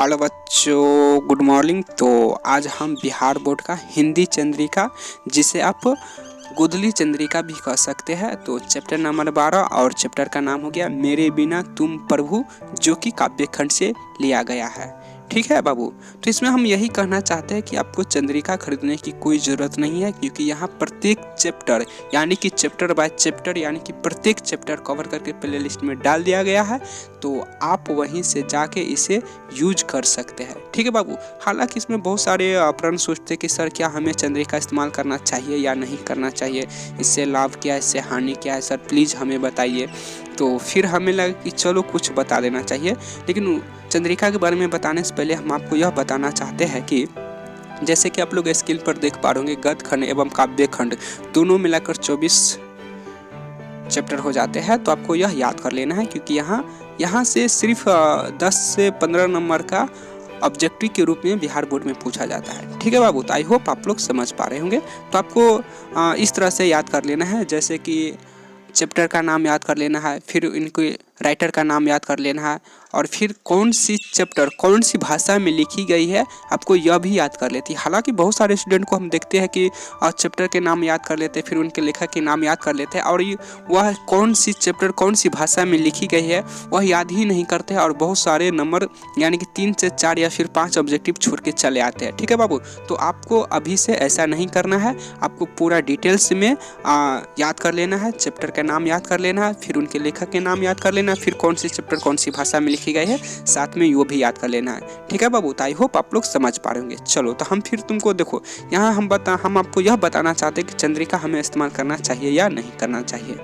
Hello बच्चों, good morning. तो आज हम बिहार बोर्ड का हिंदी चंद्रिका, जिसे आप गुदली चंद्रिका भी कह सकते हैं, तो चैप्टर नंबर 12 और चैप्टर का नाम हो गया मेरे बिना तुम प्रभु, जो कि काव्य खंड से लिया गया है। ठीक है बाबू। तो इसमें हम यही कहना चाहते हैं कि आपको चंद्रिका खरीदने की कोई ज़रूरत नहीं है, क्योंकि यहाँ प्रत्येक चैप्टर यानी कि चैप्टर बाय चैप्टर यानी कि प्रत्येक चैप्टर कवर करके प्ले लिस्ट में डाल दिया गया है, तो आप वहीं से जाके इसे यूज कर सकते हैं। ठीक है बाबू। हालांकि इसमें बहुत सारे प्रश्न सोचते कि सर क्या हमें चंद्रिका इस्तेमाल करना चाहिए या नहीं करना चाहिए, इससे लाभ क्या है, इससे हानि क्या है, सर प्लीज़ हमें बताइए। तो फिर हमें लगा कि चलो कुछ बता देना चाहिए, लेकिन चंद्रिका के बारे में बताने से पहले हम आपको यह बताना चाहते हैं कि जैसे कि आप लोग स्क्रीन पर देख पा रहे होंगे, गद्य खंड एवं काव्य खंड दोनों मिलाकर 24 चैप्टर हो जाते हैं। तो आपको यह याद कर लेना है, क्योंकि यहाँ से सिर्फ 10 से 15 नंबर का ऑब्जेक्टिव के रूप में बिहार बोर्ड में पूछा जाता है। ठीक है बाबू। तो आई होप आप लोग समझ पा रहे होंगे। तो आपको इस तरह से याद कर लेना है, जैसे कि चैप्टर का नाम याद कर लेना है, फिर इनके राइटर का नाम याद कर लेना है, और फिर कौन सी चैप्टर कौन सी भाषा में लिखी गई है आपको यह भी याद कर लेती है। हालांकि बहुत सारे स्टूडेंट को हम देखते हैं कि चैप्टर के नाम याद कर लेते हैं, फिर उनके लेखक के नाम याद कर लेते हैं, और वह कौन सी चैप्टर कौन सी भाषा में लिखी गई है वह याद ही नहीं करते हैं, और बहुत सारे नंबर यानी कि 3 से 4 या फिर 5 ऑब्जेक्टिव छोड़ के चले आते हैं। ठीक है बाबू। तो आपको अभी से ऐसा नहीं करना है, आपको पूरा डिटेल्स में याद कर लेना है, चैप्टर का नाम याद कर लेना है, फिर उनके लेखक के नाम याद कर लेना है, फिर कौन सी चैप्टर कौन सी भाषा में लिखी गई है, साथ में वो भी याद कर लेना है। ठीक है बाबू। तो आई होप आप लोग समझ पा रहे होंगे। चलो तो हम फिर तुमको देखो, यहाँ हम आपको यह बताना चाहते हैं कि चंद्रिका हमें इस्तेमाल करना चाहिए या नहीं करना चाहिए।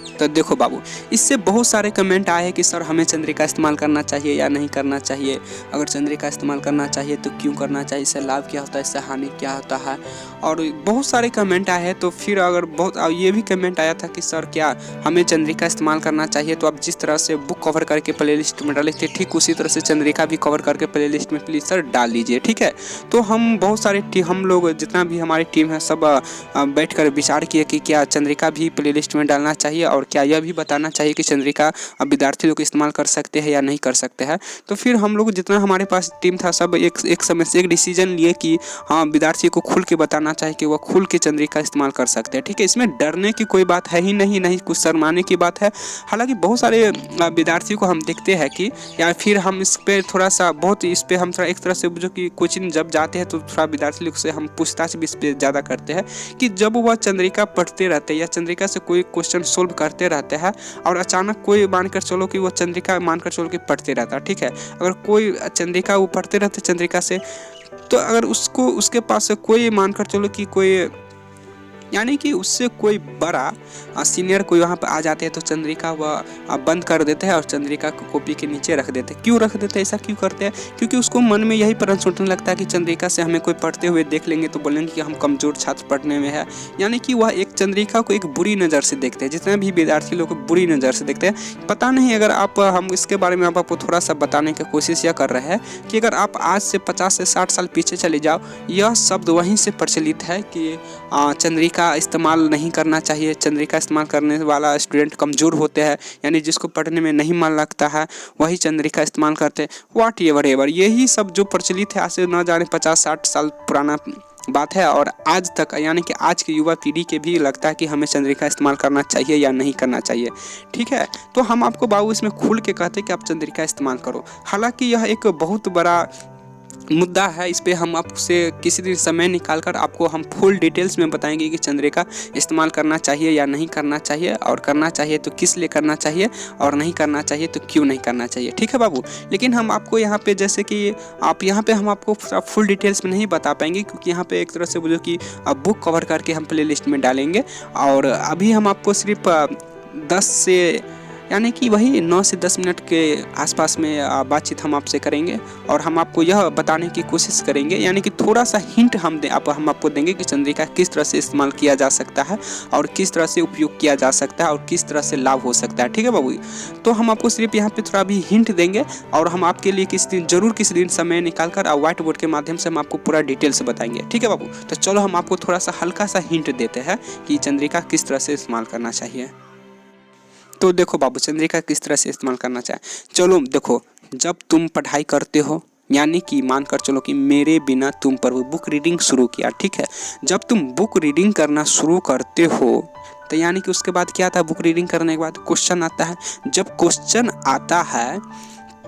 तो देखो बाबू, इससे बहुत सारे कमेंट आए हैं कि सर हमें चंद्रिका इस्तेमाल करना चाहिए या नहीं करना चाहिए, अगर चंद्रिका इस्तेमाल करना चाहिए तो क्यों करना चाहिए, इससे लाभ क्या होता है, इससे हानि क्या होता है, और बहुत सारे कमेंट आए हैं। तो फिर अगर ये भी कमेंट आया था कि सर क्या हमें चंद्रिका इस्तेमाल करना चाहिए, तो आप जिस तरह से बुक कवर करके प्ले लिस्ट में डाले थे, ठीक उसी तरह से चंद्रिका भी कवर करके प्ले लिस्ट में प्लीज़ सर डाल लीजिए। ठीक है। तो हम बहुत सारे हम लोग जितना भी हमारी टीम है सब बैठ कर विचार किए कि क्या चंद्रिका भी प्ले लिस्ट में डालना चाहिए, और क्या यह भी बताना चाहिए कि चंद्रिका विद्यार्थी लोग इस्तेमाल कर सकते हैं या नहीं कर सकते हैं। तो फिर हम लोग जितना हमारे पास टीम था सब एक समय से एक डिसीजन लिए कि हाँ, विद्यार्थी को खुल के बताना चाहिए कि वह खुल के चंद्रिका इस्तेमाल कर सकते हैं। ठीक है। इसमें डरने की कोई बात है ही नहीं कुछ शर्माने की बात है। हालांकि बहुत सारे विद्यार्थियों को हम देखते हैं कि या फिर हम इस पर थोड़ा सा हम थोड़ा एक तरह से जो कि कोचिंग जब जाते हैं तो थोड़ा विद्यार्थी लोग से हम पूछताछ भी इस पर ज़्यादा करते हैं कि जब वह चंद्रिका पढ़ते रहते हैं या चंद्रिका से कोई क्वेश्चन सोल्व करते रहते हैं और अचानक कोई मानकर चलो कि वो चंद्रिका मानकर चलो कि पढ़ते रहता है। ठीक है। अगर कोई चंद्रिका वो पढ़ते रहते चंद्रिका से, तो अगर उसके पास से कोई मानकर चलो कि कोई यानी कि उससे कोई बड़ा सीनियर कोई वहाँ पर आ जाते हैं, तो चंद्रिका वह बंद कर देते हैं और चंद्रिका को कॉपी के नीचे रख देते हैं। क्यों रख देते हैं, ऐसा क्यों करते हैं? क्योंकि उसको मन में यही प्रश्न उठने लगता है कि चंद्रिका से हमें कोई पढ़ते हुए देख लेंगे तो बोलेंगे कि हम कमज़ोर छात्र पढ़ने में है। यानी कि वह एक चंद्रिका को एक बुरी नज़र से देखते हैं, जितने भी विद्यार्थी लोग बुरी नज़र से देखते हैं। पता नहीं, अगर हम इसके बारे में आपको थोड़ा सा बताने की कोशिश यह कर रहे हैं कि अगर आप आज से 50 से 60 साल पीछे चले जाओ, यह शब्द वहीं से प्रचलित है कि चंद्रिका इस्तेमाल नहीं करना चाहिए, चंद्रिका इस्तेमाल करने वाला स्टूडेंट कमज़ोर होते हैं, यानी जिसको पढ़ने में नहीं मन लगता है वही चंद्रिका इस्तेमाल करते हैं। व्हाट एवर यही सब जो प्रचलित है आज से न जाने 50-60 साल पुराना बात है, और आज तक यानी कि आज की युवा पीढ़ी के भी लगता है कि हमें चंद्रिका इस्तेमाल करना चाहिए या नहीं करना चाहिए। ठीक है। तो हम आपको बाबू इसमें खुल के कहते हैं कि आप चंद्रिका इस्तेमाल करो। हालांकि यह एक बहुत बड़ा मुद्दा है, इस पे हम आपसे किसी दिन समय निकाल कर आपको हम फुल डिटेल्स में बताएंगे कि चंद्रिका इस्तेमाल करना चाहिए या नहीं करना चाहिए, और करना चाहिए तो किस लिए करना चाहिए, और नहीं करना चाहिए तो क्यों नहीं करना चाहिए। ठीक है बाबू। लेकिन हम आपको यहाँ पे जैसे कि हम आपको फुल डिटेल्स में नहीं बता पाएंगे, क्योंकि यहाँ पे एक तरह से बोलो कि बुक कवर करके हम प्ले लिस्ट में डालेंगे, और अभी हम आपको सिर्फ 10 से यानी कि वही 9 से 10 मिनट के आसपास में बातचीत हम आपसे करेंगे, और हम आपको यह बताने की कोशिश करेंगे, यानी कि थोड़ा सा हिंट हम आपको देंगे कि चंद्रिका किस तरह से इस्तेमाल किया जा सकता है और किस तरह से उपयोग किया जा सकता है और किस तरह से लाभ हो सकता है। ठीक है बाबू। तो हम आपको सिर्फ यहाँ पे थोड़ा भी हिंट देंगे, और हम आपके लिए किसी दिन समय निकाल कर व्हाइट बोर्ड के माध्यम से हम आपको पूरा डिटेल्स बताएंगे। ठीक है बाबू। तो चलो हम आपको थोड़ा सा हल्का सा हिंट देते हैं कि चंद्रिका किस तरह से इस्तेमाल करना चाहिए। तो देखो बाबू, चंद्रिका किस तरह से इस्तेमाल करना चाहिए। चलो देखो, जब तुम पढ़ाई करते हो यानी कि मानकर चलो कि मेरे बिना तुम पर वो बुक रीडिंग शुरू किया, ठीक है। जब तुम बुक रीडिंग करना शुरू करते हो तो यानी कि उसके बाद क्या आता है, बुक रीडिंग करने के बाद क्वेश्चन आता है। जब क्वेश्चन आता है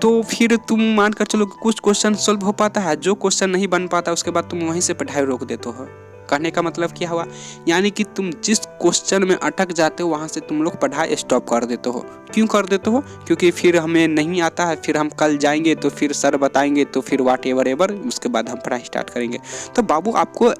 तो फिर तुम मानकर चलो कि कुछ क्वेश्चन सॉल्व हो पाता है, जो क्वेश्चन नहीं बन पाता उसके बाद तुम वहीं से पढ़ाई रोक देते हो। कहने का मतलब क्या हुआ, यानी कि तुम जिस क्वेश्चन में अटक जाते हो वहाँ से तुम लोग पढ़ाई स्टॉप कर देते हो। क्यों कर देते हो, क्योंकि फिर हमें नहीं आता है, फिर हम कल जाएंगे तो फिर सर बताएंगे तो फिर वाट एवर उसके बाद हम पढ़ाई स्टार्ट करेंगे। तो बाबू आपको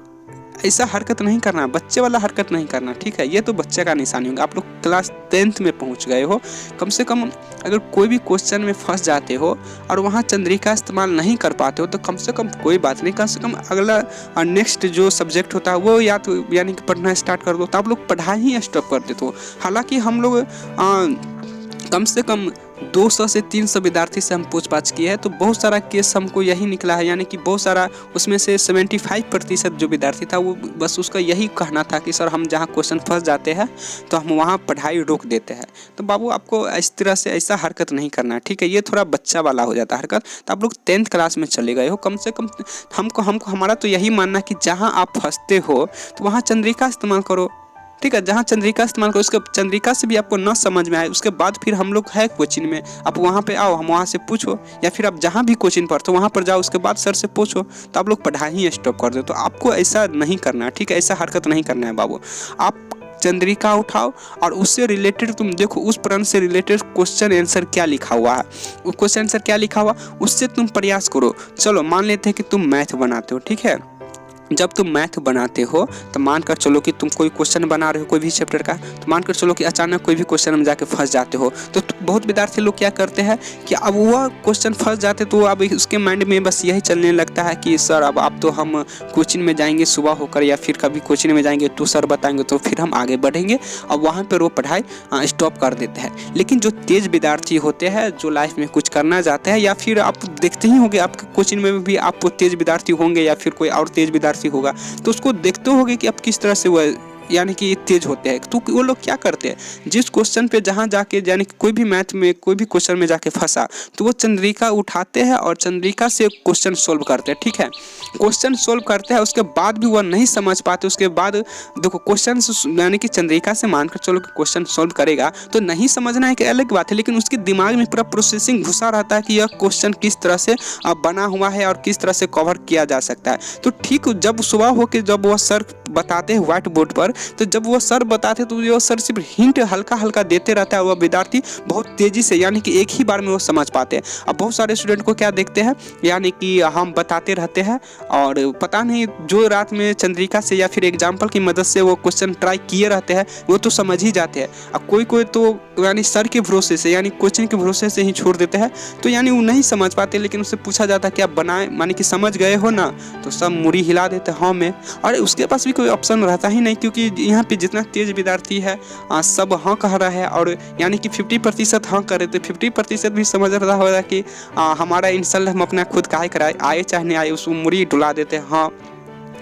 ऐसा हरकत नहीं करना, बच्चे वाला हरकत नहीं करना, ठीक है। ये तो बच्चे का निशानी होगा। आप लोग क्लास 10th में पहुंच गए हो, कम से कम अगर कोई भी क्वेश्चन में फंस जाते हो और वहाँ चंद्रिका इस्तेमाल नहीं कर पाते हो तो कम से कम कोई बात नहीं, कम से कम अगला नेक्स्ट जो सब्जेक्ट होता है वो या तो यानी कि पढ़ना स्टार्ट कर दो, तो आप लोग पढ़ाई ही स्टॉप कर देते हो। हालांकि हम लोग कम से कम 200 से 300 विद्यार्थी से हम पूछताछ किए हैं तो बहुत सारा केस हमको यही निकला है, यानी कि बहुत सारा उसमें से 75% जो विद्यार्थी था वो बस उसका यही कहना था कि सर हम जहाँ क्वेश्चन फंस जाते हैं तो हम वहाँ पढ़ाई रोक देते हैं। तो बाबू आपको इस तरह से ऐसा हरकत नहीं करना है, ठीक है। ये थोड़ा बच्चा वाला हो जाता है हरकत। तो आप लोग 10th क्लास में चले गए हो, कम से कम हमको हमारा तो यही मानना है कि जहाँ आप फंसते हो तो वहाँ चंद्रिका इस्तेमाल करो, ठीक है। जहाँ चंद्रिका इस्तेमाल करो, उसके चंद्रिका से भी आपको न समझ में आए उसके बाद फिर हम लोग है कोचिंग में, आप वहाँ पे आओ, हम वहाँ से पूछो, या फिर आप जहाँ भी कोचिंग पढ़ते हो वहाँ पर जाओ, उसके बाद सर से पूछो, तो आप लोग पढ़ाई ही स्टॉप कर दो। तो आपको ऐसा नहीं करना है, ठीक है। ऐसा हरकत नहीं करना है बाबू। आप चंद्रिका उठाओ और उससे रिलेटेड तुम देखो उस प्रश्न से रिलेटेड क्वेश्चन आंसर क्या लिखा हुआ है, वो क्वेश्चन आंसर क्या लिखा हुआ उससे तुम प्रयास करो। चलो मान लेते हैं कि तुम मैथ बनाते हो, ठीक है। जब तुम मैथ बनाते हो तो मानकर चलो कि तुम कोई क्वेश्चन बना रहे हो कोई भी चैप्टर का, तो मानकर चलो कि अचानक कोई भी क्वेश्चन में जाके फंस जाते हो, तो बहुत विद्यार्थी लोग क्या करते हैं कि अब वह क्वेश्चन फंस जाते तो अब उसके माइंड में बस यही चलने लगता है कि सर अब तो हम कोचिंग में जाएंगे सुबह होकर, या फिर कभी कोचिंग में जाएंगे तो सर बताएंगे तो फिर हम आगे बढ़ेंगे, अब वहाँ पर वो पढ़ाई स्टॉप कर देते हैं। लेकिन जो तेज विद्यार्थी होते हैं, जो लाइफ में कुछ करना चाहते हैं, या फिर आप देखते ही होंगे आपके कोचिंग में भी आप तेज विद्यार्थी होंगे या फिर कोई और तेज विद्यार्थी होगा, तो उसको देखते होगे कि अब किस तरह से वह यानी कि तेज होते हैं। तो वो लोग क्या करते हैं, जिस क्वेश्चन पे जहाँ जाके यानी कि कोई भी मैथ में कोई भी क्वेश्चन में जाके फंसा तो वो चंद्रिका उठाते हैं और चंद्रिका से क्वेश्चन सोल्व करते हैं, ठीक है। क्वेश्चन सोल्व करते हैं, उसके बाद भी वह नहीं समझ पाते, उसके बाद देखो क्वेश्चन यानी कि चंद्रिका से मानकर चलो कि क्वेश्चन सोल्व करेगा तो नहीं समझना है कि अलग बात है, लेकिन उसके दिमाग में पूरा प्रोसेसिंग घुसा रहता है कि यह क्वेश्चन किस तरह से बना हुआ है और किस तरह से कवर किया जा सकता है। तो ठीक जब सुबह होकर जब वह सर बताते हैं व्हाइट बोर्ड पर, तो जब वो सर बताते तो वो सर सिर्फ हिंट हल्का हल्का देते रहता है, वह विद्यार्थी बहुत तेजी से यानी कि एक ही बार में वो समझ पाते हैं। अब बहुत सारे स्टूडेंट को क्या देखते हैं, यानी कि हम बताते रहते हैं और पता नहीं जो रात में चंद्रिका से या फिर एग्जाम्पल की मदद से वो क्वेश्चन ट्राई किए रहते हैं वो तो समझ ही जाते हैं। अब कोई तो यानी सर के भरोसे से यानी कोचिंग के भरोसे से ही छोड़ देते हैं, तो यानी वो नहीं समझ पाते। लेकिन उससे पूछा जाता है कि आप बनाए माने कि समझ गए हो ना, तो सब मुड़ी हिला देते हाँ में, और उसके पास भी कोई ऑप्शन रहता ही नहीं, क्योंकि यहाँ पे जितना तेज विद्यार्थी है सब हाँ कह रहा है, और यानी कि 50% हाँ करे तो 50% भी समझ रहा होगा कि हमारा इंसान हम अपना खुद काहे कराए, आए चाहे नहीं आए उसको मुड़ी डुला देते हैं हाँ।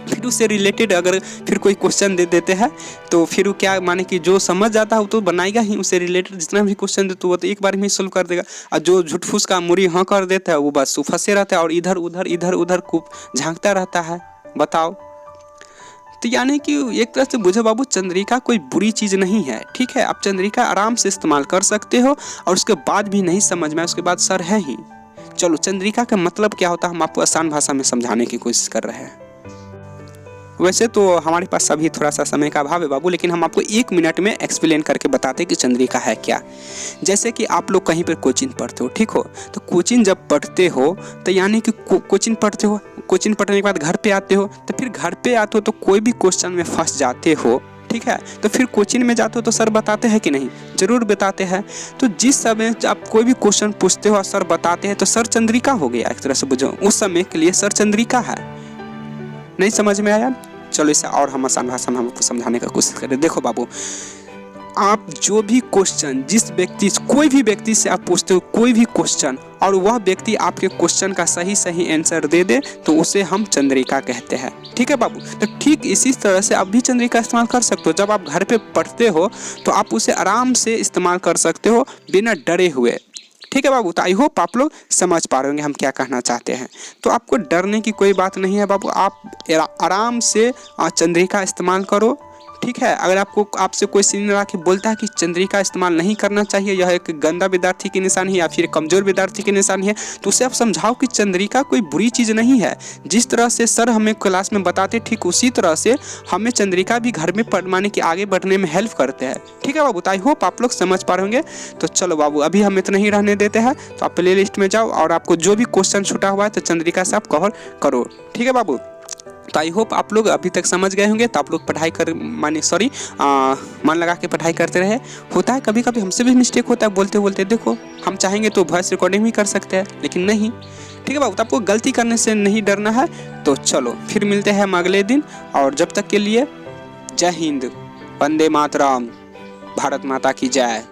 फिर उससे रिलेटेड अगर फिर कोई क्वेश्चन दे देते हैं तो फिर वो क्या माने कि जो समझ जाता है वो तो बनाएगा ही, उससे रिलेटेड जितना भी क्वेश्चन दे तो वो तो एक बार में ही सोल्व कर देगा, और जो झूठफूस का मुड़ी हाँ कर देता है वो बस फंसे रहता है और इधर उधर खूब झांकता रहता है। बताओ, तो यानी कि एक तरह से बुझो बाबू चंद्रिका कोई बुरी चीज़ नहीं है, ठीक है। आप चंद्रिका आराम से इस्तेमाल कर सकते हो और उसके बाद भी नहीं समझ में उसके बाद सर है ही। चलो चंद्रिका का मतलब क्या होता है हम आपको आसान भाषा में समझाने की कोशिश कर रहे हैं। वैसे तो हमारे पास अभी थोड़ा सा समय का अभाव है बाबू, लेकिन हम आपको 1 मिनट में एक्सप्लेन करके बताते हैं कि चंद्रिका है क्या। जैसे कि आप लोग कहीं पर कोचिंग पढ़ते हो, ठीक हो, तो कोचिंग जब पढ़ते हो तो यानी कि कोचिंग पढ़ते हो, कोचिंग पढ़ने के बाद घर पे आते हो, तो फिर घर पे आते हो तो कोई भी क्वेश्चन में फंस जाते हो, ठीक है। तो फिर कोचिंग में जाते हो तो सर बताते हैं कि नहीं, जरूर बताते हैं। तो जिस समय आप कोई भी क्वेश्चन पूछते हो और सर बताते हैं तो सर चंद्रिका हो गया एक तरह से बुझो, उस समय के लिए सर चंद्रिका है। नहीं समझ में आया? चलो इसे और हम आसान भाषा में हमको समझाने का कोशिश करें। देखो बाबू, आप जो भी क्वेश्चन जिस व्यक्ति कोई भी व्यक्ति से आप पूछते हो कोई भी क्वेश्चन और वह व्यक्ति आपके क्वेश्चन का सही आंसर दे दे तो उसे हम चंद्रिका कहते हैं, ठीक है बाबू। तो ठीक इसी तरह से आप भी चंद्रिका इस्तेमाल कर सकते हो। जब आप घर पे पढ़ते हो तो आप उसे आराम से इस्तेमाल कर सकते हो बिना डरे हुए, ठीक है बाबू। तो आई होप आप लोग समझ पा रहे होंगे हम क्या कहना चाहते हैं। तो आपको डरने की कोई बात नहीं है बाबू, आप आराम से चंद्रिका इस्तेमाल करो। ठीक है, अगर आपसे कोई सीनियर आके बोलता है कि चंद्रिका इस्तेमाल नहीं करना चाहिए, यह एक गंदा विद्यार्थी की निशानी है या फिर कमज़ोर विद्यार्थी की निशानी है, तो उसे आप समझाओ कि चंद्रिका कोई बुरी चीज़ नहीं है। जिस तरह से सर हमें क्लास में बताते ठीक उसी तरह से हमें चंद्रिका भी घर में माने कि आगे बढ़ने में हेल्प करते हैं। ठीक है बाबू, तो आई होप आप लोग समझ पा रहे होंगे। तो चलो बाबू, अभी हम इतना ही रहने देते हैं। तो आप प्ले लिस्ट में जाओ और आपको जो भी क्वेश्चन छूटा हुआ है तो चंद्रिका से आप कवर करो। ठीक है बाबू, तो आई होप आप लोग अभी तक समझ गए होंगे। तो आप लोग पढ़ाई कर मन लगा के पढ़ाई करते रहे। होता है कभी कभी हमसे भी मिस्टेक होता है बोलते बोलते, देखो हम चाहेंगे तो वॉइस रिकॉर्डिंग भी कर सकते हैं, लेकिन नहीं। ठीक है बाबू, तो आपको गलती करने से नहीं डरना है। तो चलो फिर मिलते हैं हम अगले दिन, और जब तक के लिए जय हिंद, वंदे मातरम, भारत माता की जय।